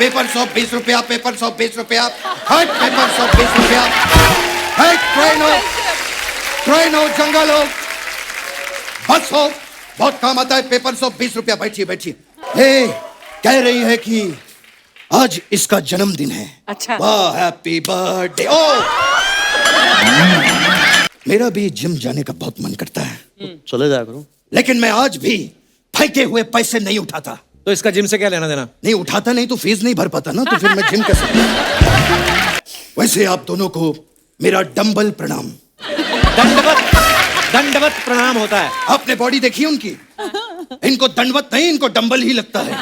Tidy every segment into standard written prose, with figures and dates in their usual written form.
Paper 120 paper 120 हट paper 120 हट train हो जंगल हो बस हो बहुत काम आता है पेपर 120 बैठिए बैठिए। हे कह रही है कि आज इसका जन्मदिन है। अच्छा। वाह हैप्पी बर्थडे। ओ मेरा भी जिम जाने का बहुत मन करता है। चले जाया करो। लेकिन मैं आज भी फेंके हुए पैसे नहीं उठाता। तो इसका जिम से क्या लेना देना? नहीं उठाता नहीं तो फीस नहीं भर पाता ना, तो फिर मैं जिम कैसे? वैसे आप दोनों को मेरा डंबल प्रणाम। दंडवत प्रणाम होता है। आपने बॉडी देखी उनकी? इनको दंडवत नहीं, इनको डंबल ही लगता है।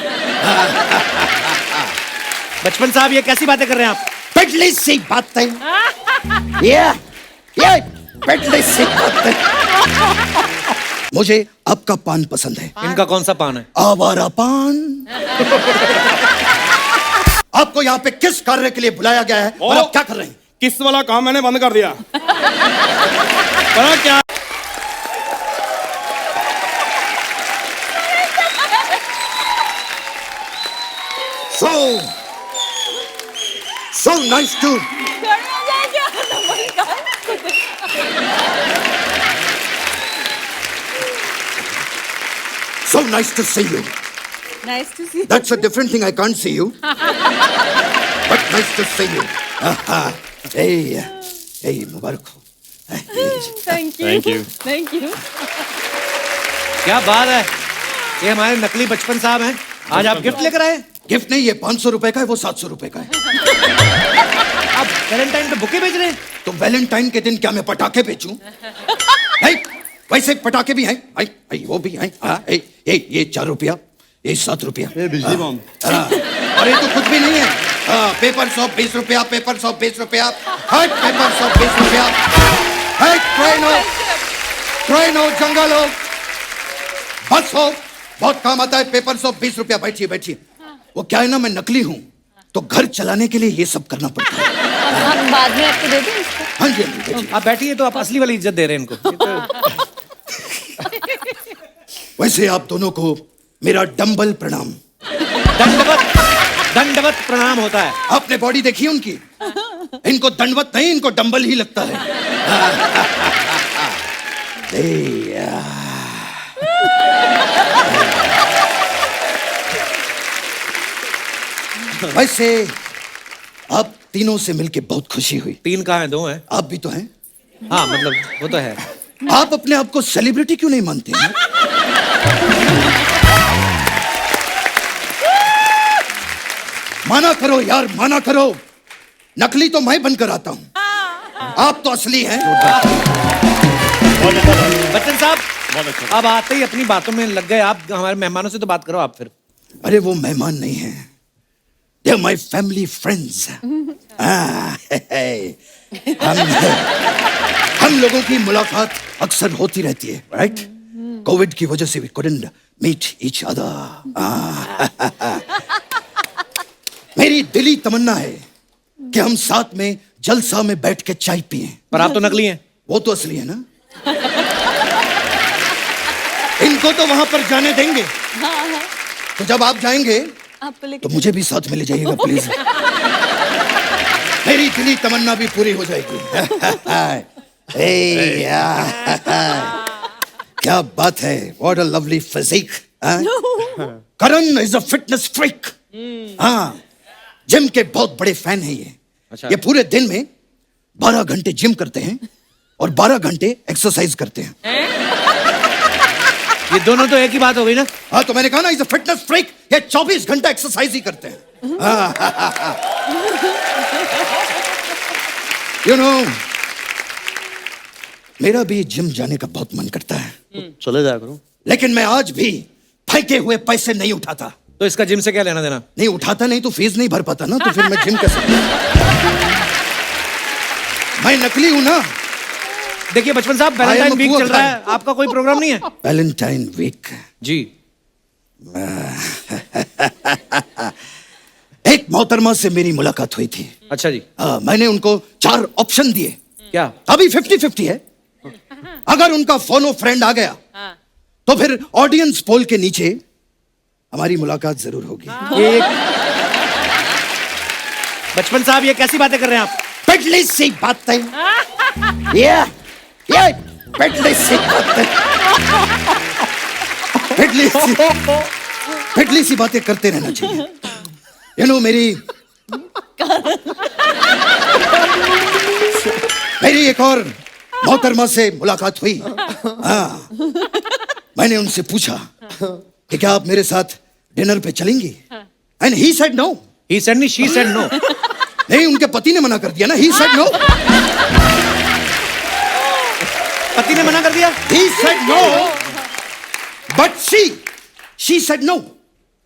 बचपन साहब ये कैसी बातें कर रहे हैं आप? पिछली सी बातें ये पिछली सी बातें। मुझे आपका पान पसंद है। इनका कौन सा पान है? आवारा पान। आपको यहाँ पे किस कार्य के लिए बुलाया गया है और आप क्या कर रहे हैं? किस वाला काम मैंने बंद कर दिया। पता क्या? So nice to So nice to see you. Nice to see you. That's a different thing. I can't see you. But nice to see you. Hey, मुबारक हो। Thank you. Thank you. Thank you. क्या बात है, ये हमारे नकली बचपन साहब हैं। आज आप गिफ्ट लेकर आए? गिफ्ट नहीं, ये 500 रुपए का है, वो 700 रुपए का है। आप वैलेंटाइन पे बुके बेच रहे हैं? तो वैलेंटाइन के दिन क्या मैं पटाखे बेचूं? वैसे पटाखे भी हैं, वो भी हैं। ये 4 रुपया, ये 7 रुपया। बिजली बम। और ये तो कुछ भी नहीं है। पेपर 120 पेपर 120 हट पेपर 120 हट ट्रेन हो जंगल हो बस हो बहुत काम आता है पेपर 120 बैठिए बैठिए। वो क्या है ना, मैं नकली हूँ तो घर चलाने के लिए ये सब करना पड़ता है। हम बाद में आपको दे दें इसको? हाँ जी बैठिए। आप बैठिए तो आप असली वाली इज्जत दे रहे हैं इनको। वैसे आप दोनों को मेरा डंबल प्रणाम। दंडवत प्रणाम होता है। आपने बॉडी देखी उनकी? इनको दंडवत नहीं, इनको डंबल ही लगता है। वैसे आप तीनों से मिलके बहुत खुशी हुई। 3 कहाँ हैं? 2 हैं। आप भी तो हैं। हाँ मतलब वो तो है। आप अपने आप को सेलिब्रिटी क्यों नहीं मानते हैं? माना करो यार, माना करो। नकली तो मैं बनकर आता हूँ, आप तो असली हैं। बच्चन साहब अब आते ही अपनी बातों में लग गए आप। हमारे मेहमानों से तो बात करो आप फिर। अरे वो मेहमान नहीं हैं, they are my family friends. हम लोगों की मुलाकात अक्सर होती रहती है, राइट? कोविड की वजह से we couldn't meet each other. मेरी दिली तमन्ना है कि हम साथ में जलसा में बैठ के चाय पिएं। पर आप तो नकली हैं। वो तो असली है ना। इनको तो वहां पर जाने देंगे, तो जब आप जाएंगे तो मुझे भी साथ में ले जाइएगा प्लीज। मेरी दिली तमन्ना भी पूरी हो जाएगी। क्या बात है, what a lovely physique. Karan is a fitness freak. हाँ, जिम के बहुत बड़े फैन हैं ये। अच्छा। ये पूरे दिन में 12 घंटे जिम करते हैं और 12 घंटे एक्सरसाइज करते हैं। ये दोनों तो एक ही बात हो गई ना। हाँ तो मैंने कहा ना, इज अ फिटनेस फ्रीक। ये 24 घंटा एक्सरसाइज ही करते हैं। यू नो, मेरा भी जिम जाने का बहुत मन करता है। चले जाया करो। लेकिन मैं आज भी फेंके हुए पैसे नहीं उठाता। तो इसका जिम से क्या लेना देना? नहीं उठाता नहीं तो फीस नहीं भर पाता ना, तो फिर मैं जिम कैसे? मैं नकली हूं ना। देखिए बचपन साहब, वैलेंटाइन वीक चल रहा है, आपका कोई प्रोग्राम नहीं है? वैलेंटाइन वीक जी। एक मोहतरमा से मेरी मुलाकात हुई थी। अच्छा जी। मैंने उनको 4 ऑप्शन दिए। क्या? अभी 50-50 है। अगर उनका फॉलो फ्रेंड आ गया तो फिर ऑडियंस पोल के नीचे हमारी मुलाकात जरूर होगी। बचपन साहब ये कैसी बातें कर रहे हैं आप? पिटली सी बातें, ये पिटली सी बातें, पिटली सी बातें करते रहना चाहिए। यू नो मेरी एक और मोहतरमा से मुलाकात हुई। हाँ, मैंने उनसे पूछा कि क्या आप मेरे साथ डिनर पे चलेंगी? And he said no. He said नहीं, she said no. नहीं, उनके पति ने मना कर दिया ना। He said no. पति ने मना कर दिया? He said no, but she said no.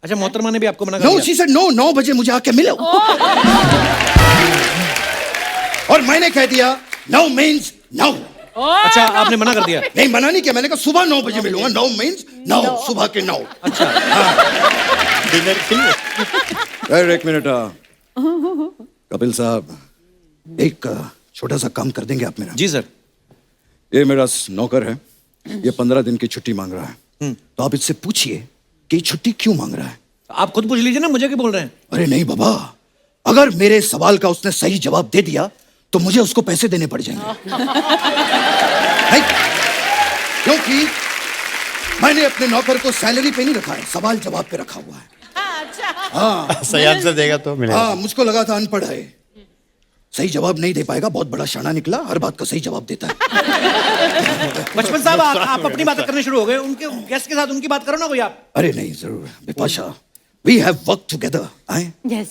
अच्छा, मोहतरमा ने भी आपको मना कर No, दिया? she said no, 9 बजे मुझे आके मिलो। और मैंने कह दिया no means no। अच्छा, आपने मना कर दिया? नहीं, मना नहीं किया, मैंने कहा सुबह 9 बजे मिलूंगा। no means no, सुबह के 9। अच्छा। डिनर के लिए। एक मिनट कपिल साहब, एक छोटा सा काम कर देंगे आप मेरा? जी सर। ये मेरा नौकर है, ये 15 दिन की छुट्टी मांग रहा है। तो आप इससे पूछिए कि छुट्टी क्यों मांग रहा है। आप खुद पूछ लीजिए ना, मुझे क्यों बोल रहे हैं? अरे नहीं बाबा, अगर मेरे सवाल का उसने सही जवाब दे दिया तो मुझे उसको पैसे देने पड़ जाएंगे। नहीं, क्योंकि मैंने अपने नौकर को सैलरी पे नहीं रखा है, सवाल जवाब पे रखा हुआ है। हाँ, सही आंसर देगा तो मिलेगा। हाँ, मुझको लगा था अनपढ़ है, सही जवाब नहीं दे पाएगा। बहुत बड़ा शाना निकला, हर बात का सही जवाब देता है। बचपन साहब, आप अपनी बातें करने शुरू हो गए, उनके गेस्ट के साथ उनकी बात करो ना कोई आप। अरे नहीं, जरूर Bipasha, we have work together. Yes.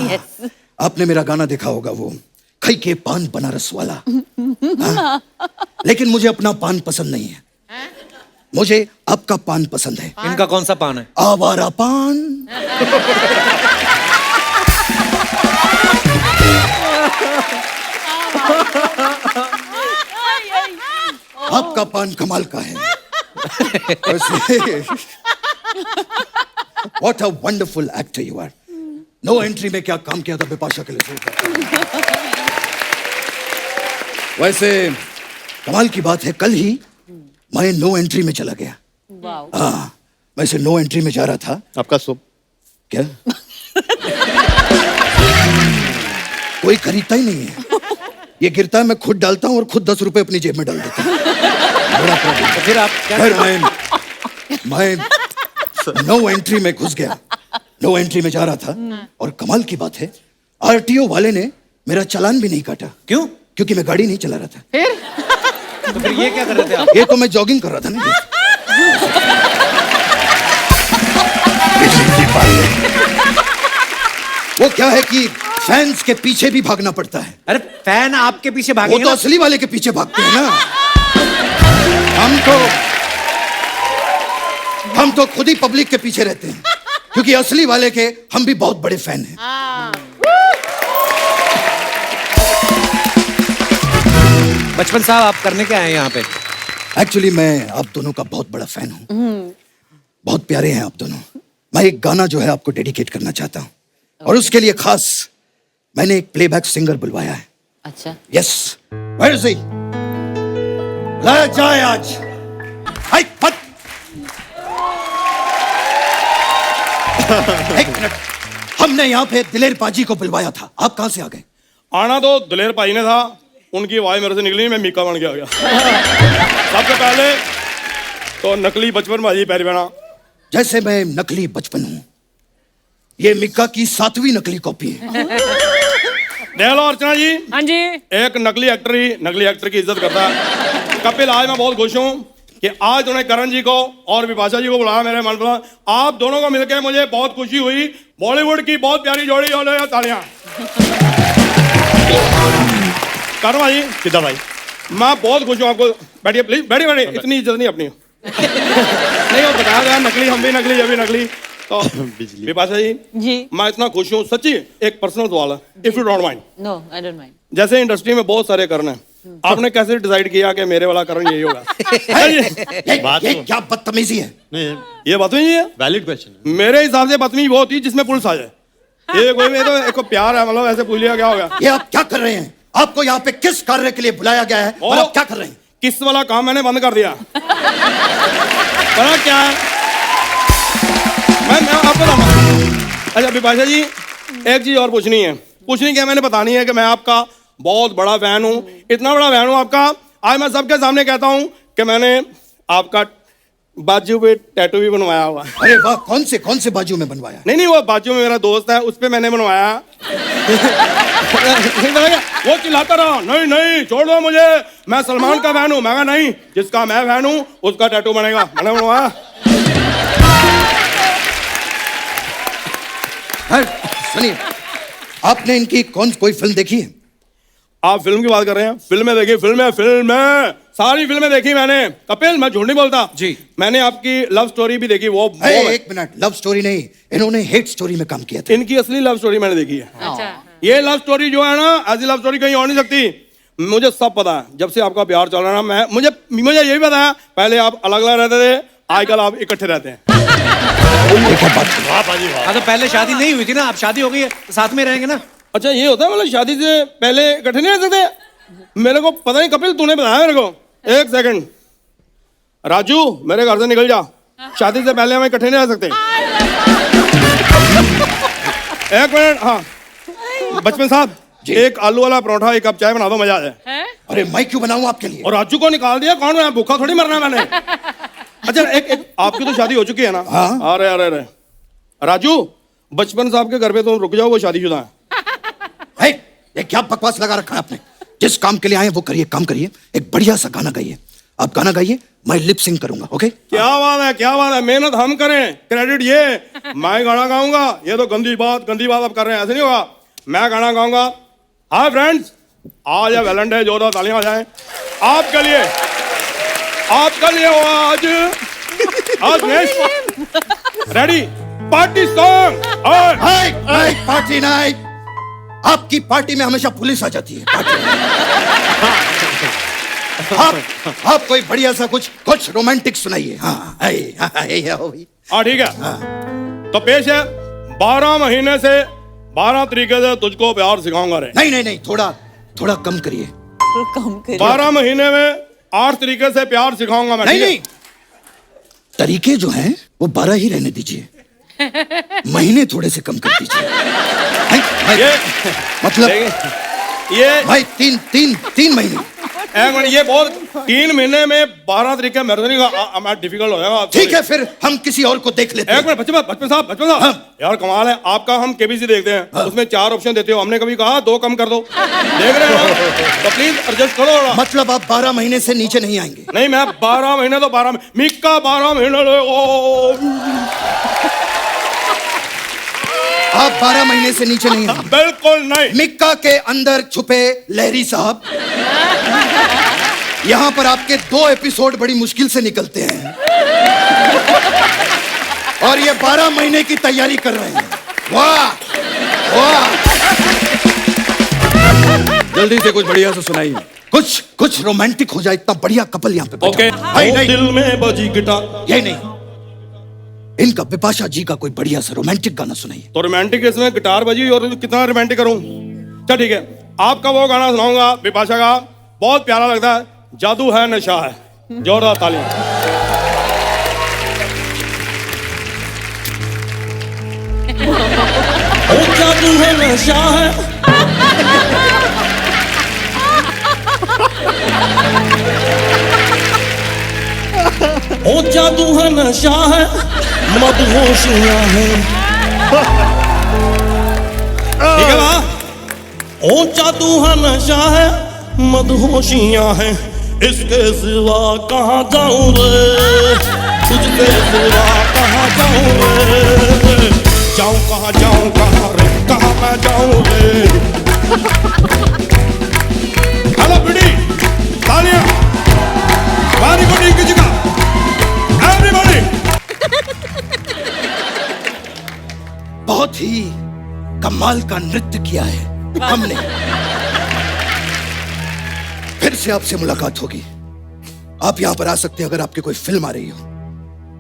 Yes. आपने मेरा गाना देखा होगा, वो खई के पान बनारस वाला। हाँ? लेकिन मुझे अपना पान पसंद नहीं है, मुझे आपका पान पसंद है। इनका कौन सा पान है? आवारा पान। आपका पान कमाल का है। What a wonderful actor you are. No entry में क्या काम किया था बिपाशा के लिए। वैसे कमाल की बात है, कल ही मैं नो एंट्री में चला गया। Wow. हाँ, वैसे नो एंट्री में जा रहा था। आपका सूप क्या? कोई खरीदता ही नहीं है, ये गिरता है, मैं खुद डालता हूँ और खुद 10 रुपए अपनी जेब में डाल देता हूँ। बड़ा प्रॉब्लम। तो फिर आप क्या? फिर मैं नो एंट्री में घुस गया, नो एंट्री में जा रहा था, और कमाल की बात है, आरटीओ वाले ने मेरा चालान भी नहीं काटा। क्यों? क्योंकि मैं गाड़ी नहीं चला रहा था। तो फिर ये क्या कर रहे थे आप? ये तो मैं जॉगिंग कर रहा था ना। वो क्या है कि फैंस के पीछे भी भागना पड़ता है। अरे फैन आपके पीछे वो भागेंगे तो ना? असली वाले के पीछे भागते हैं ना। हम तो खुद ही पब्लिक के पीछे रहते हैं, क्योंकि असली वाले के हम भी बहुत बड़े फैन हैं। बचपन साहब, आप करने क्या आए यहाँ पे? एक्चुअली मैं आप दोनों का बहुत बड़ा फैन हूँ, बहुत प्यारे हैं आप दोनों। मैं एक गाना जो है आपको डेडिकेट करना चाहता हूँ, और उसके लिए खास मैंने एक प्लेबैक सिंगर बुलवाया है। अच्छा। Yes, where is he? लाया जाए आज। हाय फट। एक मिनट, हमने यहाँ पे दिलेर पाजी को बुलवाया था, आप कहाँ से आ गए? आना तो दिलेर भाई ने था, उनकी आवाज मेरे से निकली, मैं मीका बन के आ गया। सबसे पहले तो नकली बचपन भाजी पैर बना। जैसे मैं नकली बचपन हूँ, ये मिक्का की 7वीं नकली कॉपी है। देख लो अर्चना जी, हाँ जी। एक नकली एक्टर ही नकली एक्टर की इज्जत करता है। कपिल, आज मैं बहुत खुश हूँ कि आज उन्होंने करण जी को और विपाशा जी को बुलाया मेरे मन पर। आप दोनों को मिलकर मुझे बहुत खुशी हुई। बॉलीवुड की बहुत प्यारी जोड़ी हो रही है, तालियां। करण भाई, किधर भाई? मैं बहुत खुश हूँ। आपको बैठिए प्लीज, बैठिए बैठिए, इतनी इज्जत नहीं अपनी। नहीं, वो बताया गया नकली, हम भी नकली, ये भी नकली। तो विपाशा जी, मैं इतना खुश हूँ सच्ची। एक पर्सनल सवाल है, if you don't mind. No, I don't mind. जैसे इंडस्ट्री में बहुत सारे करण हैं, आपने कैसे डिसाइड किया कि मेरे वाला करण यही होगा? ये क्या बदतमीजी है? नहीं, ये बदतमीजी है? वैलिड क्वेश्चन है। मेरे हिसाब से बदतमीजी वो होती है जिसमें पुलिस आ जाए। ये कोई तो एक प्यार है, मतलब ऐसे पूछ लिया क्या हो गया? ये आप क्या कर रहे हैं? आपको यहाँ पे किस कार्य के लिए बुलाया गया है और आप क्या कर रहे हैं? किस वाला काम मैंने बंद कर दिया। पता क्या है, मैं आपको बताऊंगा। अच्छा विपाशा जी, एक चीज और पूछनी है। कुछ नहीं किया मैंने, बतानी है कि मैं आपका बहुत बड़ा फैन हूँ, इतना बड़ा फैन हूँ आपका। आज मैं सबके सामने कहता हूँ कि मैंने आपका बाजू पे टैटू भी बनवाया हुआ। अरे वाह, कौन से बाजू में बनवाया? नहीं वो बाजू में मेरा दोस्त है, उस पे मैंने बनवाया। वो चिल्लाता रहा, नहीं नहीं छोड़ दो मुझे, मैं सलमान का फैन हूँ। मैं कहा नहीं, जिसका मैं फैन हूँ उसका टैटू बनेगा, मैंने बनवाया। सुनिए, आपने इनकी कोई फिल्म देखी है? आप फिल्म की बात कर रहे हैं? फिल्में देखी, फिल्में सारी फिल्में देखी मैंने। कपिल, मैं झूठ नहीं बोलता जी। मैंने आपकी लव स्टोरी भी देखी। वो एक मिनट, लव स्टोरी नहीं, इन्होंने हेट स्टोरी में काम किया था। इनकी असली लव स्टोरी मैंने देखी है। अच्छा। ये लव स्टोरी जो है ना, ऐसी लव स्टोरी कहीं हो नहीं सकती। मुझे सब पता है, जब से आपका प्यार चल रहा है ना, मुझे ये भी पता है, पहले आप अलग अलग रहते थे, आजकल आप इकट्ठे रहते हैं। हाँ तो पहले शादी नहीं हुई थी ना, अब शादी हो गई है, साथ में रहेंगे ना। अच्छा ये होता है, मतलब शादी से पहले इकट्ठे नहीं रह सकते? मेरे को पता नहीं कपिल, तूने बताया मेरे को। एक सेकंड राजू, मेरे घर से निकल जा, शादी से पहले हम इकट्ठे नहीं रह सकते। एक मिनट, हाँ बचपन साहब, एक आलू वाला परोठा, एक कप चाय बना दो, मजा आ जाए। अरे मैं क्यों बनाऊं आपके लिए? और राजू को निकाल दिया, कौन है? भूखा थोड़ी मरना मैंने। अच्छा एक आपकी तो शादी हो चुकी है ना? हाँ। अरे अरे अरे राजू, बचपन साहब के घर पे तुम रुक जाओ, वो शादीशुदा है। है, ये क्या बकवास लगा रखा है आपने? जिस काम के लिए आए वो करिए, काम करिए। एक बढ़िया सा गाना गाइए, आप गाना गाइए, मैं लिप सिंग करूंगा। ओके? क्या बात है, क्या बात है। मेहनत हम करें, क्रेडिट ये। मैं गाना गाऊंगा, ये तो गंदी बात आप कर रहे हैं, ऐसे नहीं होगा। मैं गाना गाऊंगा। हाय फ्रेंड्स, आज है वैलेंटाइन, जोरदार तालियां आ जाएं आपके लिए, आपके लिए आज next ready party song. Party night. आपकी पार्टी में हमेशा पुलिस आ जाती है। आप कोई बढ़िया सा कुछ रोमांटिक सुनाइए। हाँ ठीक है। तो पेश है 12 महीने से 12 तरीके से तुझको प्यार सिखाऊंगा रे। नहीं, थोड़ा कम करिए। कम करिए। 12 महीने में 8 तरीके से प्यार सिखाऊंगा मैं। नहीं, तरीके जो हैं वो 12 ही रहने दीजिए, महीने थोड़े से कम कर दीजिए। मतलब ये भाई तीन महीने। एक मिनट, ये बहुत 3 महीने में 12 तरीके मेरे नहीं डिफिकल्ट हो जाएगा। ठीक है, फिर हम किसी और को देख लेते हैं। एक मिनट, बचपन साहब यार कमाल है आपका। हम केबीसी देखते हैं, उसमें 4 ऑप्शन देते हो, हमने कभी कहा 2 कम कर दो। देख रहे हो तो प्लीज एडजस्ट करो। मतलब आप 12 महीने से नीचे नहीं आएंगे? नहीं, मैं 12 महीने तो 12 मिक्का 12 महीने आप 12 महीने से नीचे नहीं आएंगे? बिल्कुल नहीं। मिक्का के अंदर छुपे लहरी साहब, यहाँ पर आपके 2 एपिसोड बड़ी मुश्किल से निकलते हैं और ये 12 महीने की तैयारी कर रहे हैं। वाह वाह, जल्दी से कुछ बढ़िया से सुनाइए। कुछ रोमांटिक हो जाए, इतना बढ़िया कपल यहाँ पे बैठा। ओके, नहीं, दिल में बजी गिटार। ये नहीं, इनका बिपाशा जी का कोई बढ़िया सा रोमांटिक गाना सुनाइए। तो रोमांटिक इसमें गिटार बजी और कितना रोमांटिक करूं? चल ठीक है, आपका वो गाना सुनाऊंगा बिपाशा का, बहुत प्यारा लगता है, जादू है नशा है। जोरदार तालियां। ओ जादू है नशा है, ओ जादू है नशा है, मदहोशियां हैं। ठीक है ना? ओ जादू है नशा है, मदहोशियां हैं, इसके सिवा कहाँ जाऊं रे, तुझके सिवा कहाँ जाऊं रे, जाऊं कहाँ रे, कहाँ मैं जाऊं रे। हेलो बिडी, तालियां। वेरी गुड इंग्लिश का एवरीबॉडी। बहुत ही कमाल का नृत्य किया है हमने। फिर से आपसे मुलाकात होगी। आप यहां पर आ सकते हैं अगर आपकी कोई फिल्म आ रही हो,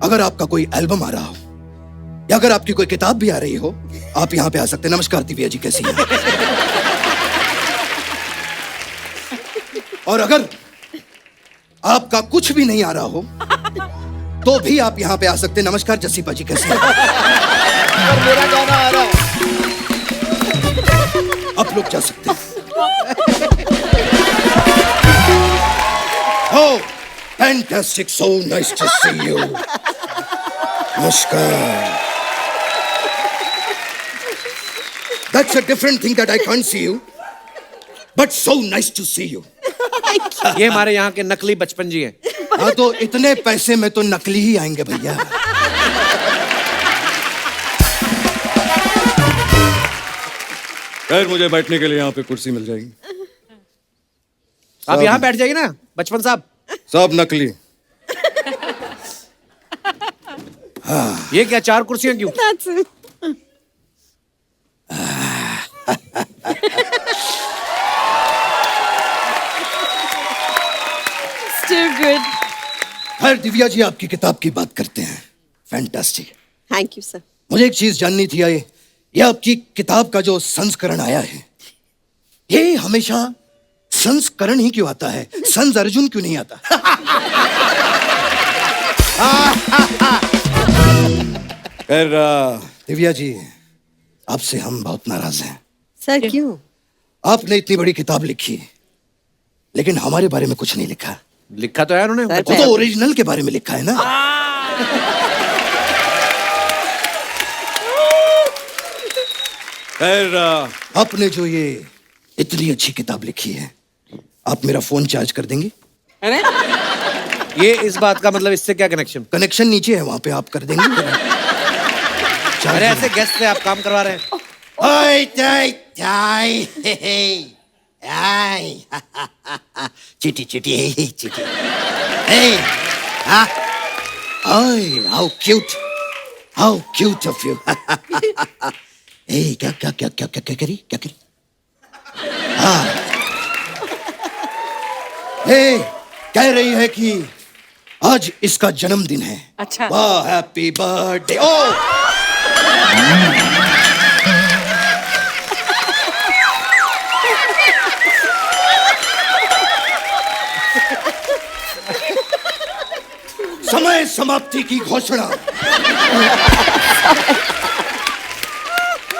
अगर आपका कोई एल्बम आ रहा हो, या अगर आपकी कोई किताब भी आ रही हो, आप यहां पे आ सकते हैं। नमस्कार दिव्या जी, कैसी हैं? और अगर आपका कुछ भी नहीं आ रहा हो तो भी आप यहां पे आ सकते हैं। नमस्कार जस्सी पाजी, कैसी हैं? मेरा गाना आ रहा है। आप लोग जा सकते हैं। Oh, fantastic, so nice to see you. Namaskar. That's a different thing that I can't see you, but so nice to see you. ये हमारे यहाँ के नकली बचपन जी हैं। हाँ तो इतने पैसे में तो नकली ही आएंगे भैया। खैर मुझे बैठने के लिए यहाँ पे कुर्सी मिल जाएगी। आप यहाँ बैठ जाइए ना बचपन साहब। सब नकली। ये क्या 4 कुर्सियां क्यों? That's it. Still good. खैर दिव्या जी आपकी किताब की बात करते हैं। फैंटास्टिक। Thank you, sir. मुझे एक चीज जाननी थी ये आपकी किताब का जो संस्करण आया है ये हमेशा संस्करण ही क्यों आता है? संस अर्जुन क्यों नहीं आता? खैर दिव्या जी आपसे हम बहुत नाराज हैं। Sir, क्यों? आपने इतनी बड़ी किताब लिखी लेकिन हमारे बारे में कुछ नहीं लिखा। लिखा तो है उन्होंने। सर, वो तो ओरिजिनल के बारे में लिखा है ना। खैर आपने जो ये इतनी अच्छी किताब लिखी है आप मेरा फोन चार्ज कर देंगे? ये इस बात का मतलब इससे क्या कनेक्शन? कनेक्शन नीचे है वहां पे आप कर देंगे? अरे ऐसे गेस्ट से आप काम करवा रहे हैं। ओए टाई टाई हे हे आई चिटी चिटी हे चिटी हे हाँ ओए हाउ क्यूट ऑफ यू। ए क्या क्या क्या क्या क्या क्या करी हाँ ए कह रही है कि आज इसका जन्मदिन है। अच्छा। वाह हैप्पी बर्थडे। ओ समय समाप्ति की घोषणा।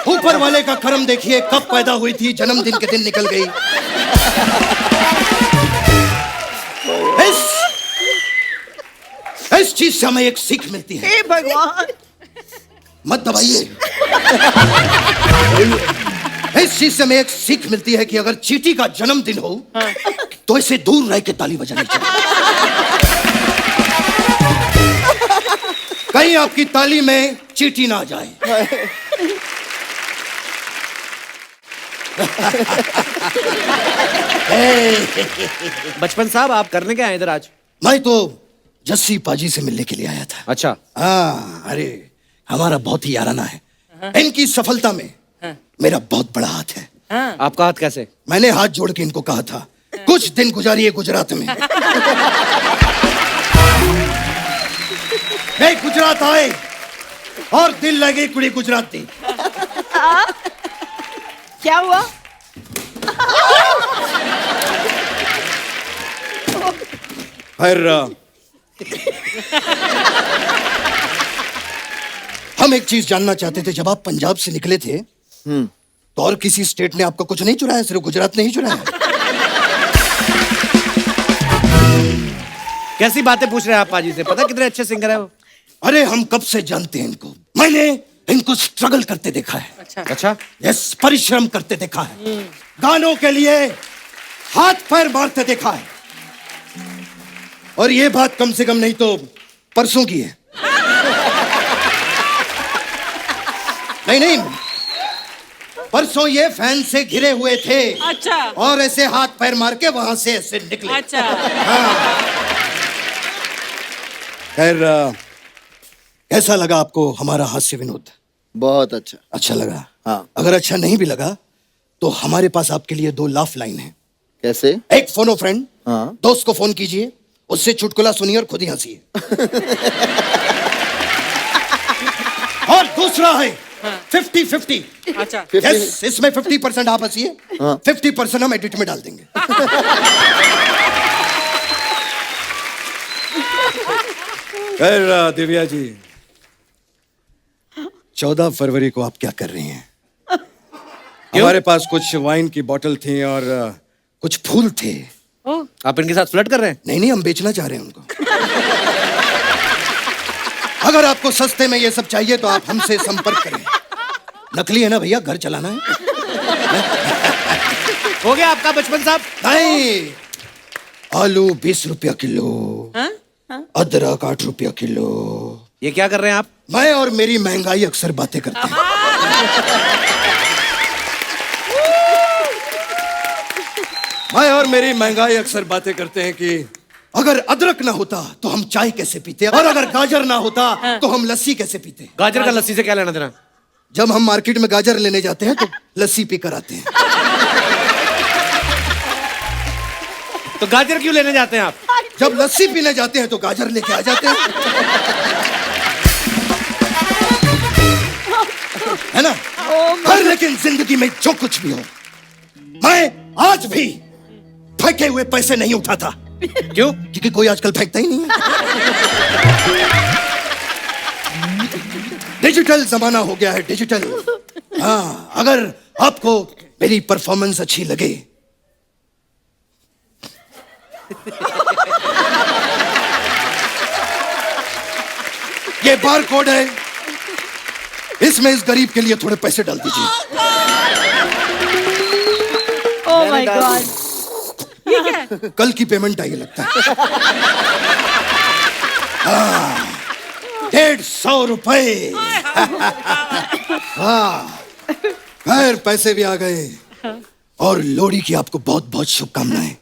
ऊपर वाले का कर्म देखिए कब पैदा हुई थी जन्मदिन के दिन निकल गई। इस चीज से हमें एक सीख मिलती है। हे भगवान। मत दबाइए। इस चीज से हमें एक सीख मिलती है कि अगर चींटी का जन्मदिन हो तो इसे दूर रह के ताली बजानी चाहिए। कहीं आपकी ताली में चींटी ना जाए। बचपन साहब आप करने क्या आए इधर आज? मैं तो जस्सी पाजी से मिलने के लिए आया था। अच्छा। हाँ अरे हमारा बहुत ही याराना है। इनकी सफलता में मेरा बहुत बड़ा हाथ है। आपका हाथ कैसे? मैंने हाथ जोड़ के इनको कहा था कुछ दिन गुजारिए गुजरात में। वे गुजरात आए और दिल लगे कुड़ी गुजराती। क्या हुआ? फिर हम एक चीज जानना चाहते थे, जब आप पंजाब से निकले थे तो और किसी स्टेट ने आपका कुछ नहीं चुराया? सिर्फ गुजरात ने ही चुराया? कैसी बातें पूछ रहे हैं आप पाजी से? पता कितने अच्छे सिंगर है वो। अरे हम कब से जानते हैं इनको। मैंने इनको स्ट्रगल करते देखा है। अच्छा। यस, परिश्रम करते देखा है। गानों के लिए हाथ पैर मारते देखा है। और ये बात कम से कम नहीं तो परसों की है। नहीं परसों ये फैन से घिरे हुए थे। अच्छा। और ऐसे हाथ पैर मार के वहां से ऐसे निकले। अच्छा। खैर कैसा लगा आपको हमारा हास्य विनोद? बहुत अच्छा। अच्छा लगा? हाँ। अगर अच्छा नहीं भी लगा तो हमारे पास आपके लिए 2 लाफ लाइन है। कैसे? एक फोनो फ्रेंड, हाँ। दोस्त को फोन कीजिए, उससे चुटकुला सुनिए और खुद ही हंसिए। और दूसरा है 50-50। अच्छा। यस, इसमें 50% आप हंसिए, हाँ। 50% हम एडिट में डाल देंगे। खैर दिव्या जी 14 फरवरी को आप क्या कर रही हैं? हमारे पास कुछ वाइन की बोतल थी और कुछ फूल थे। ओह, आप इनके साथ फ्लर्ट कर रहे हैं? नहीं, हम बेचना चाह रहे हैं उनको। अगर आपको सस्ते में ये सब चाहिए तो आप हमसे संपर्क करें। नकली है ना भैया, घर चलाना है। हो गया आपका बचपन साहब? नहीं, आलू 20 रुपया किलो, अदरक 8 रुपया किलो। ये क्या कर रहे हैं आप? मैं और मेरी महंगाई अक्सर बातें करते हैं। मैं और मेरी महंगाई अक्सर बातें करते हैं कि अगर अदरक ना होता तो हम चाय कैसे पीते, और अगर गाजर ना होता तो हम लस्सी कैसे पीते। गाजर का लस्सी से क्या लेना देना? जब हम मार्केट में गाजर लेने जाते हैं तो लस्सी पीकर आते हैं। तो गाजर क्यों लेने जाते हैं आप? जब लस्सी पीने जाते हैं तो गाजर लेके आ जाते हैं, है ना? पर लेकिन जिंदगी में जो कुछ भी हो, मैं आज भी फेंके हुए पैसे नहीं उठाता। क्यों? क्योंकि कोई आजकल फेंकता ही नहीं है। डिजिटल जमाना हो गया है, डिजिटल। हाँ, अगर आपको मेरी परफॉर्मेंस अच्छी लगे, ये बार कोड है, इसमें इस गरीब के लिए थोड़े पैसे डाल दीजिए। Oh my God. कल की पेमेंट आई लगता है। 150 रुपए। हाँ, खैर पैसे भी आ गए और लोहड़ी की आपको बहुत बहुत शुभकामनाएं।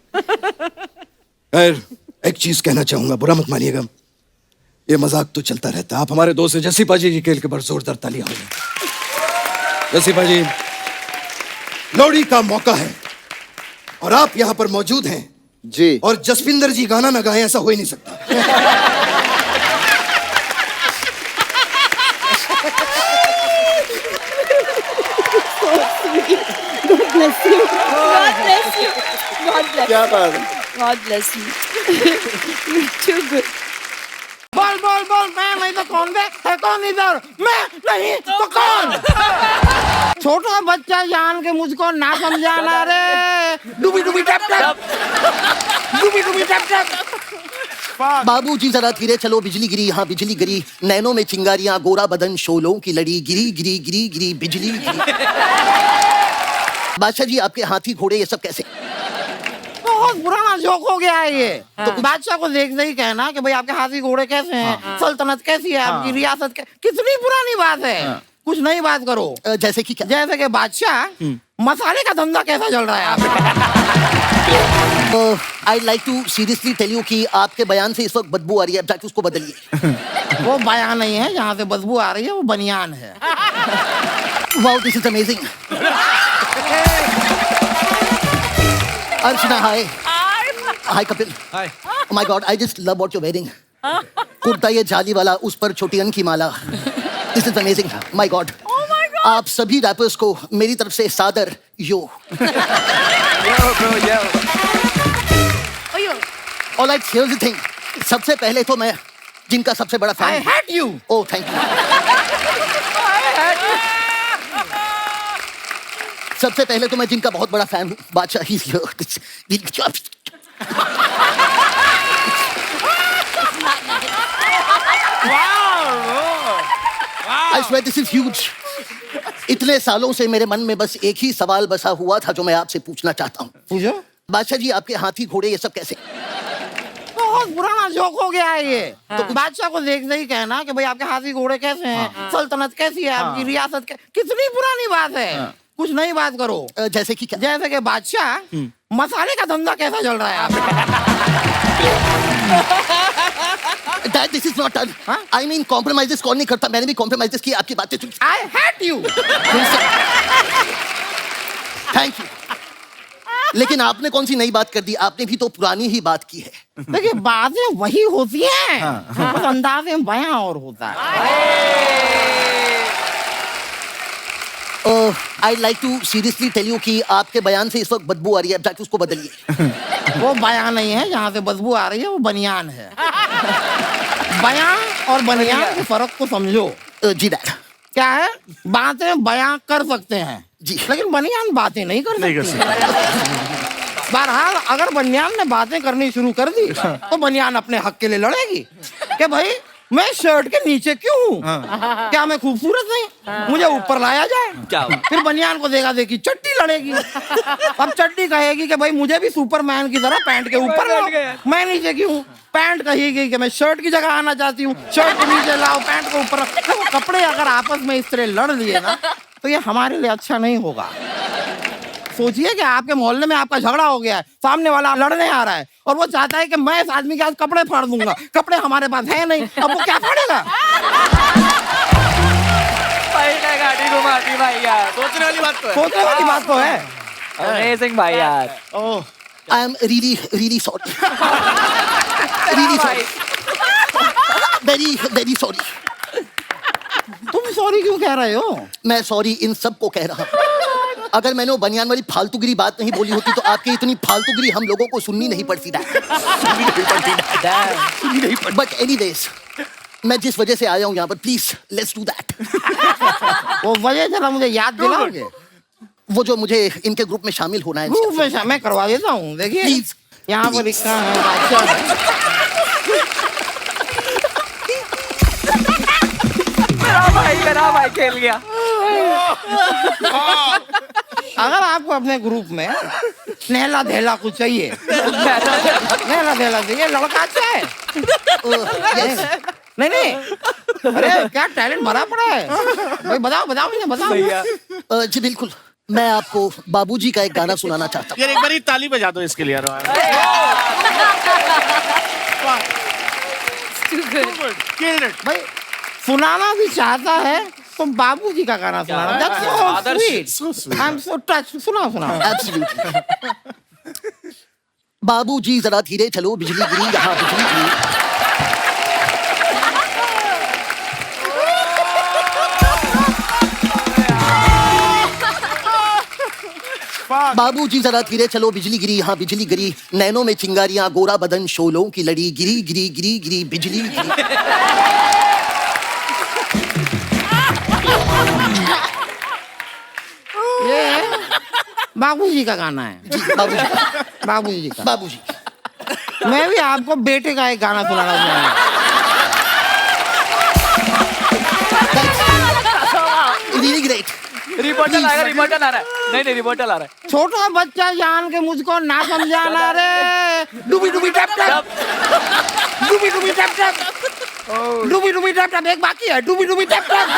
खैर एक चीज कहना चाहूंगा, बुरा मत मानिएगा, ये मजाक तो चलता रहता है। आप हमारे दोस्त हैं, जसी पाजी जी के बार जोरदार तालियां होंगी। जसी पाजी, लोहड़ी का मौका है और आप यहाँ पर मौजूद हैं जी। और जसविंदर जी गाना ना गाएं, ऐसा हो ही नहीं सकता। God bless you. God bless you. God bless क्या बात है? God bless you. You're too good. बोल बोल बोल, मैं नहीं तो कौन बे? है कौन इधर? मैं नहीं तो कौन? छोटा बच्चा जान के मुझको ना समझाना रे। डूबी डूबी टप टप, डूबी डूबी टप टप। बाबूजी जरा धीरे चलो, बिजली गिरी, हाँ बिजली गिरी, नैनों में चिंगारियां, गोरा बदन शोलों की लड़ी, गिरी गिरी गिरी गिरी बिजली गिरी। बादशाह जी, आपके हाथी घोड़े ये सब कैसे? बहुत पुराना जोक हो गया है ये। तो बादशाह को देखते ही कहना कि भाई आपके हाथी घोड़े कैसे हैं, सल्तनत कैसी है, आपकी रियासत कितनी पुरानी बात है। कुछ नई बात करो। जैसे कि क्या? जैसे कि बादशाह, मसाले का धंधा कैसा चल रहा है आपका? I like to seriously tell you कि आपके बयान से इस वक्त बदबू आ रही है, अब जाके उसको बदलिए। वो बयान नहीं है, जहाँ से बदबू आ रही है वो बनियान है। Wow, this is amazing. Archana, hi. Hi Kapil. Hi. Oh my God, I just love what you're wearing. Kurta ये जाली वाला, उस पर छोटियन की माला। This is amazing. My God. आप सभी रैपर्स को मेरी तरफ से सादर यो। Alright, here's the thing. सबसे पहले तो मैं जिनका सबसे बड़ा I fan. hate you. Oh, thank you. सबसे पहले तो मैं जिनका बहुत बड़ा फैन हूँ, बादशाह ही। I swear this is huge. इतने सालों से मेरे मन में बस एक ही सवाल बसा हुआ था जो मैं आपसे पूछना चाहता हूँ। पूछो। बादशाह जी, आपके हाथी घोड़े ये सब कैसे? बहुत पुराना जोक हो गया है ये। तो बादशाह को देखते ही कहना कि भाई आपके हाथी घोड़े कैसे हैं, सल्तनत कैसी है, आपकी रियासत कितनी पुरानी बात है। कुछ नई बात करो। जैसे कि क्या? जैसे कि बादशाह, मसाले का धंधा कैसा चल रहा है आपका? Dad, this is not done. I mean, compromises कौन नहीं करता? मैंने भी compromises किए, आपकी बातें सुन। I hate you. Thank you. लेकिन आपने कौन सी नई बात कर दी? आपने भी तो पुरानी ही बात की है। देखिए, बातें वही होती हैं, बस अंदाज़ में बयां और होता है। I'd like to seriously tell you कि आपके बयान से इस वक्त बदबू आ रही है, अब जाके उसको बदलिए। वो बयान नहीं है, जहाँ से बदबू आ रही है वो बनियान है। बयान और बनियान के फर्क को समझो। जी डैड। क्या है? बातें बयां कर सकते हैं जी। लेकिन बनियान बातें नहीं कर सकती। बहरहाल अगर बनियान ने बातें करनी शुरू कर दी तो बनियान अपने हक के लिए लड़ेगी कि भाई मैं शर्ट के नीचे क्यों हूँ? क्या मैं खूबसूरत नहीं? मुझे ऊपर लाया जाए। फिर बनियान को देखा देखी चड्डी लड़ेगी। अब चड्डी कहेगी कि भाई मुझे भी सुपरमैन की तरह पैंट के ऊपर लाओ, मैं नीचे क्यों हूँ? पैंट कहेगी कि मैं शर्ट की जगह आना चाहती हूँ, शर्ट के नीचे लाओ, पैंट के ऊपर। तो कपड़े अगर आपस में इस तरह लड़ लिए ना तो ये हमारे लिए अच्छा नहीं होगा। सोचिए कि आपके मोहल्ले में आपका झगड़ा हो गया है, सामने वाला लड़ने आ रहा है और वो चाहता है कि मैं इस आदमी के आज कपड़े फाड़ दूंगा। कपड़े हमारे पास है नहीं, अब वो क्या फाड़ेगा? गाड़ी घुमाती भाई यार, सोचने वाली बात तो है। अमेजिंग भाई यार। आई am really sorry, really sorry, very sorry. तुम सॉरी क्यों कह रहे हो? मैं सॉरी इन सब को कह रहा हूँ। अगर मैंने वो बनियान वाली फालतूगिरी बात नहीं बोली होती तो आपकी इतनी फालतूगिरी हम लोगों को सुननी नहीं पड़ती। बट एनीवेज, मैं जिस वजह से आया हूँ यहाँ पर, प्लीज लेट्स डू दैट। वो वजह जरा मुझे याद दिलाओगे? वो जो मुझे इनके ग्रुप में शामिल होना है। ग्रुप में मैं करवा देता हूँ। देखिए प्लीज, यहाँ पर लिखा है मेरा भाई खेल गया। अगर आपको अपने ग्रुप में नहला धैला कुछ चाहिए, नहला धैला चाहिए, लड़का अच्छा है। नहीं, अरे क्या टैलेंट भरा पड़ा है भाई, बताओ मुझे बताओ। जी बिल्कुल, मैं आपको बाबूजी का एक गाना सुनाना चाहता हूँ। यार एक बार ही ताली बजा दो इसके लिए यार। भाई सुनाना भी चाहता है तो बाबूजी का गाना सुनाना। That's so sweet. I'm so touched. सुनाओ। Absolutely. बाबूजी जरा धीरे चलो, बिजली गिरी यहाँ बिजली गिरी। बाबूजी जरा धीरे चलो, बिजली गिरी यहाँ बिजली गिरी, नैनों में चिंगारियां, गोरा बदन शोलों की लड़ी, गिरी गिरी गिरी गिरी बिजली गिरी। ये बाबूजी का गाना है। बाबूजी का। बाबूजी, मैं भी आपको बेटे का एक गाना सुनाना चाहूंगा। Really great. रिपोर्टर आ रहा है। नहीं रिपोर्टर आ रहा है। छोटा बच्चा जान के मुझको ना समझाना रे। डूबी डूबी टप टप, डूबी डूबी टप टप, डूबी डूबी टप टप। एक बाकी है, डूबी डूबी टप टप।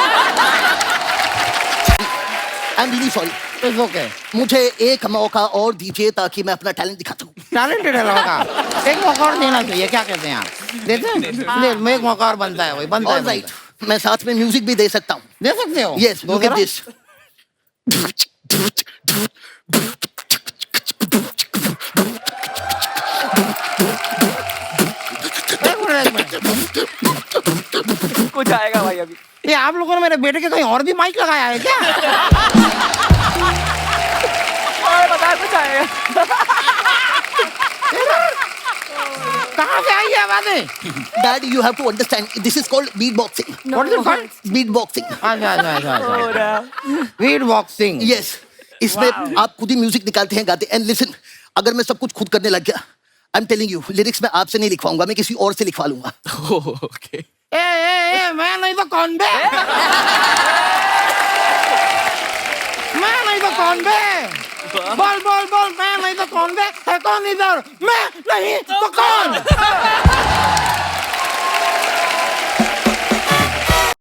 I am really sorry. It's okay. मुझे एक मौका और दीजिए ताकि मैं अपना टैलेंट दिखा सकूं। टैलेंटेड है लड़का, एक मौका और देना चाहिए। क्या कहते हैं आप? देते हैं? एक मौका और बनता है, वही बनता है। राइट, मैं साथ में म्यूजिक भी दे सकता हूँ। दे सकते हो? Yes, look at this. कुछ आएगा भाई अभी। ये आप लोगों ने मेरे बेटे के कहीं और भी माइक लगाया है क्या? और बता, कुछ आएगा। कहाँ से आई है आवाजें? Dad, you have to understand. This is called beatboxing. What is it called? Beatboxing. अच्छा। Beatboxing. Yes. इसमें आप खुद ही म्यूजिक निकालते हैं, गाते। एंड लिसन, अगर मैं सब कुछ खुद करने लग गया, I am telling you, lyrics मैं आपसे नहीं लिखवाऊंगा, मैं किसी और से लिखवा लूंगा। ओके। ए, मैं नहीं तो कौन बे? मैं नहीं तो कौन बे? बोल, मैं नहीं तो कौन बे? है कौन इधर? मैं नहीं तो कौन?